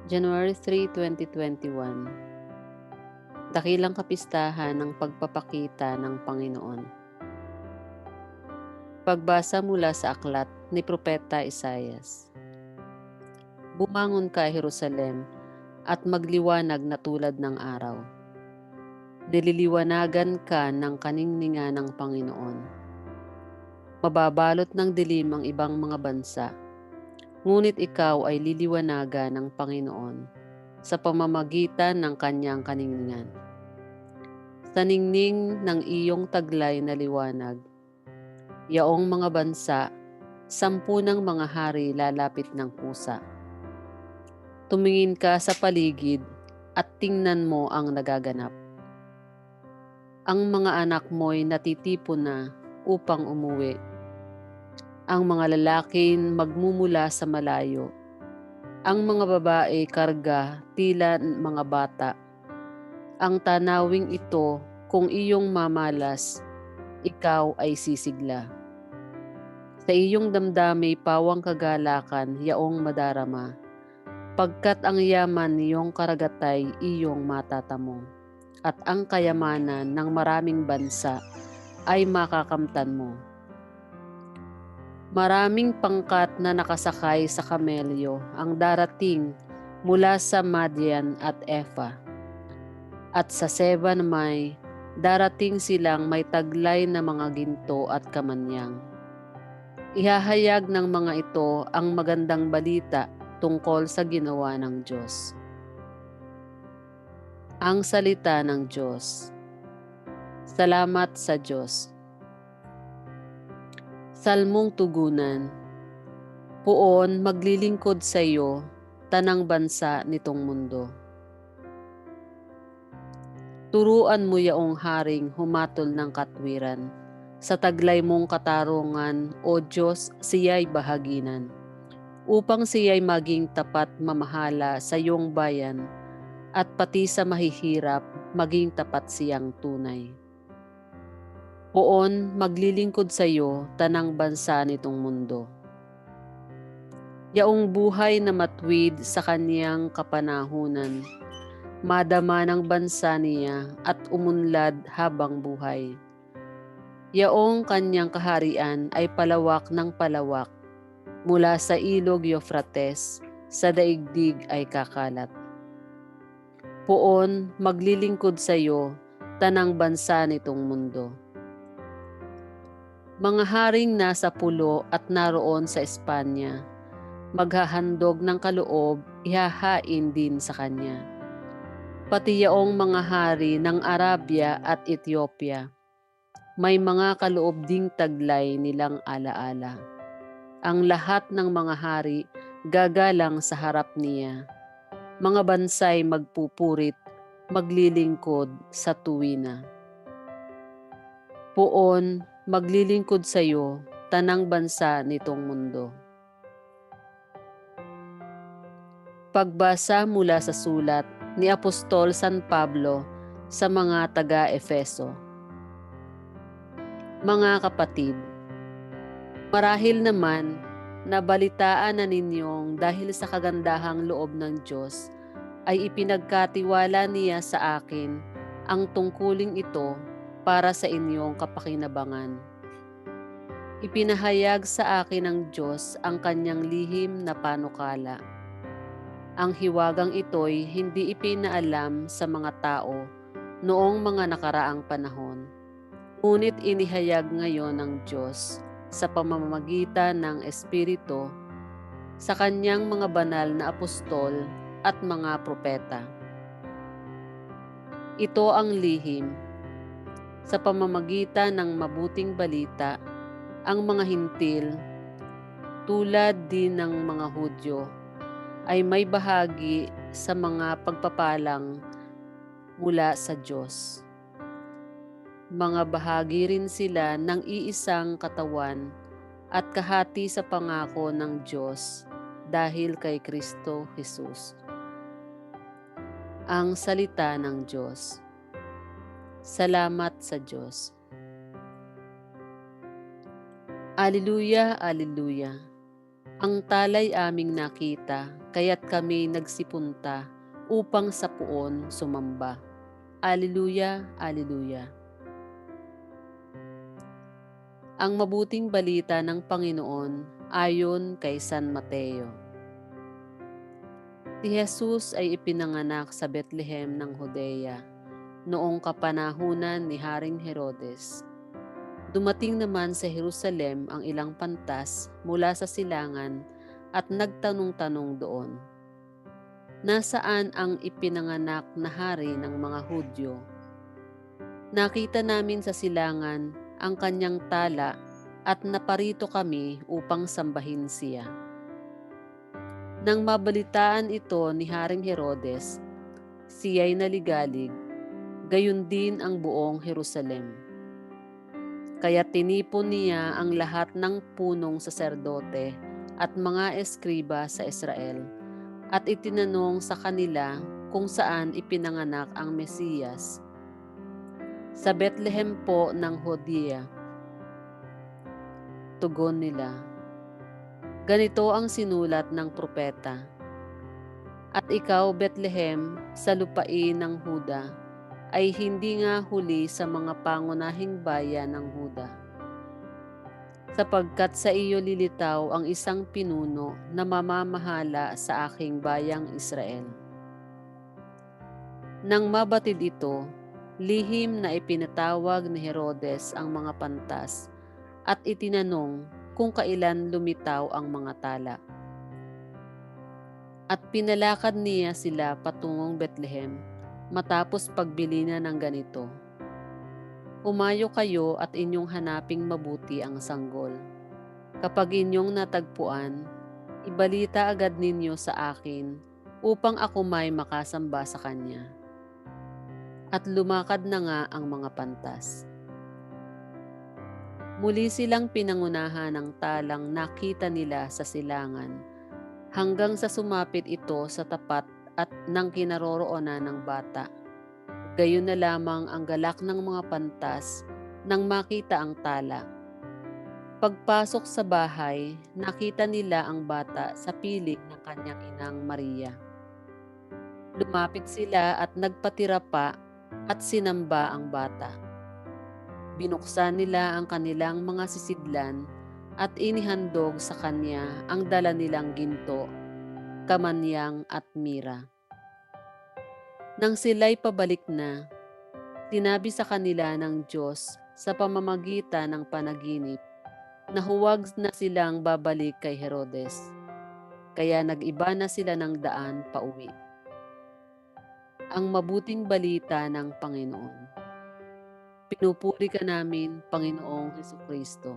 January 3, 2021. Dakilang kapistahan ng pagpapakita ng Panginoon. Pagbasa mula sa aklat ni Propeta Isaias. Bumangon ka, Jerusalem, at magliwanag na tulad ng araw. Nililiwanagan ka ng kaningningan ng Panginoon. Mababalot ng dilim ang ibang mga bansa, ngunit ikaw ay liliwanagan ng Panginoon sa pamamagitan ng kanyang kaningningan. Sa ningning ng iyong taglay na liwanag, yaong mga bansa, 10 ng mga hari lalapit ng kusa. Tumingin ka sa paligid at tingnan mo ang nagaganap. Ang mga anak mo'y natitipon na upang umuwi. Ang mga lalaki magmumula sa malayo. Ang mga babae karga tila mga bata. Ang tanawing ito, kung iyong mamalas, ikaw ay sisigla. Sa iyong damdami pawang kagalakan, yaong madarama, pagkat ang yaman niyong karagatay iyong matatamo, at ang kayamanan ng maraming bansa ay makakamtan mo. Maraming pangkat na nakasakay sa kamelyo ang darating mula sa Madian at Efa. At sa Seba naman, darating silang may taglay na mga ginto at kamanyang. Ihahayag ng mga ito ang magandang balita tungkol sa ginawa ng Diyos. Ang salita ng Diyos. Salamat sa Diyos. Salmong tugunan. Puon maglilingkod sa iyo, tanang bansa nitong mundo. Turuan mo yaong haring humatol ng katwiran. Sa taglay mong katarungan, O Diyos, siya'y bahaginan. Upang siya'y maging tapat mamahala sa iyong bayan, at pati sa mahihirap, maging tapat siyang tunay. Poon maglilingkod sa iyo, tanang bansa nitong mundo. Yaong buhay na matwid sa kaniyang kapanahunan, madama ng bansa niya at umunlad habang buhay. Yaong kanyang kaharian ay palawak ng palawak, mula sa ilog Eufrates, sa daigdig ay kakalat. Poon maglilingkod sa iyo, tanang bansa nitong mundo. Mga haring nasa pulo at naroon sa Espanya, maghahandog ng kaloob, ihahain din sa kanya. Pati yaong mga hari ng Arabia at Ethiopia, may mga kaloob ding taglay nilang alaala. Ang lahat ng mga hari gagalang sa harap niya. Mga bansay magpupurit, maglilingkod sa tuwina. Poon maglilingkod sa iyo, tanang bansa nitong mundo. Pagbasa mula sa sulat ni Apostol San Pablo sa mga taga-Efeso. Mga kapatid, marahil naman nabalitaan na ninyong dahil sa kagandahang loob ng Diyos ay ipinagkatiwala niya sa akin ang tungkuling ito para sa inyong kapakinabangan. Ipinahayag sa akin ng Diyos ang kanyang lihim na panukala. Ang hiwagang ito'y hindi ipinaalam sa mga tao noong mga nakaraang panahon, ngunit inihayag ngayon ng Diyos sa pamamagitan ng Espiritu sa kanyang mga banal na apostol at mga propeta. Ito ang lihim. Sa pamamagitan ng mabuting balita, ang mga hintil, tulad din ng mga Hudyo, ay may bahagi sa mga pagpapalang mula sa Diyos. Mga bahagi rin sila ng iisang katawan at kahati sa pangako ng Diyos dahil kay Kristo Jesus. Ang salita ng Diyos. Salamat sa Diyos. Aleluya, aleluya. Ang talay aming nakita, kaya't kami nagsipunta upang sa puon sumamba. Alleluia, alleluia. Ang mabuting balita ng Panginoon ayon kay San Mateo. Si Jesus ay ipinanganak sa Bethlehem ng Judea noong kapanahunan ni Haring Herodes. Dumating naman sa Jerusalem ang ilang pantas mula sa silangan at nagtanong-tanong doon, "Nasaan ang ipinanganak na hari ng mga Hudyo? Nakita namin sa silangan ang kanyang tala at naparito kami upang sambahin siya." Nang mabalitaan ito ni Haring Herodes, siya'y naligalig, gayon din ang buong Jerusalem. Kaya tinipon niya ang lahat ng punong saserdote at mga eskriba sa Israel at itinanong sa kanila kung saan ipinanganak ang Mesiyas. "Sa Bethlehem po ng Judea," tugon nila. Ganito ang sinulat ng propeta, "At ikaw, Bethlehem, sa lupain ng Huda, ay hindi nga huli sa mga pangunahing bayan ng Huda. Sapagkat sa iyo lilitaw ang isang pinuno na mamamahala sa aking bayang Israel." Nang mabatid ito, lihim na ipinatawag ni Herodes ang mga pantas at itinanong kung kailan lumitaw ang mga tala. At pinalakad niya sila patungong Bethlehem matapos pagbili na ng ganito, "Humayo kayo at inyong hanaping mabuti ang sanggol. Kapag inyong natagpuan, ibalita agad ninyo sa akin upang ako may makasamba sa kanya." At lumakad na nga ang mga pantas. Muli silang pinangunahan ng talang nakita nila sa silangan hanggang sa sumapit ito sa tapat at ng kinaroroonan ng bata. Gayon na lamang ang galak ng mga pantas nang makita ang tala. Pagpasok sa bahay, nakita nila ang bata sa piling ng kanyang inang Maria. Lumapit sila at nagpatira pa at sinamba ang bata. Binuksan nila ang kanilang mga sisidlan at inihandog sa kanya ang dala nilang ginto, kamanyang at mira. Nang sila'y pabalik na, sinabi sa kanila ng Diyos sa pamamagitan ng panaginip na huwag na silang babalik kay Herodes. Kaya nag-iba na sila ng daan pauwi. Ang mabuting balita ng Panginoon. Pinupuri ka namin, Panginoong Hesukristo.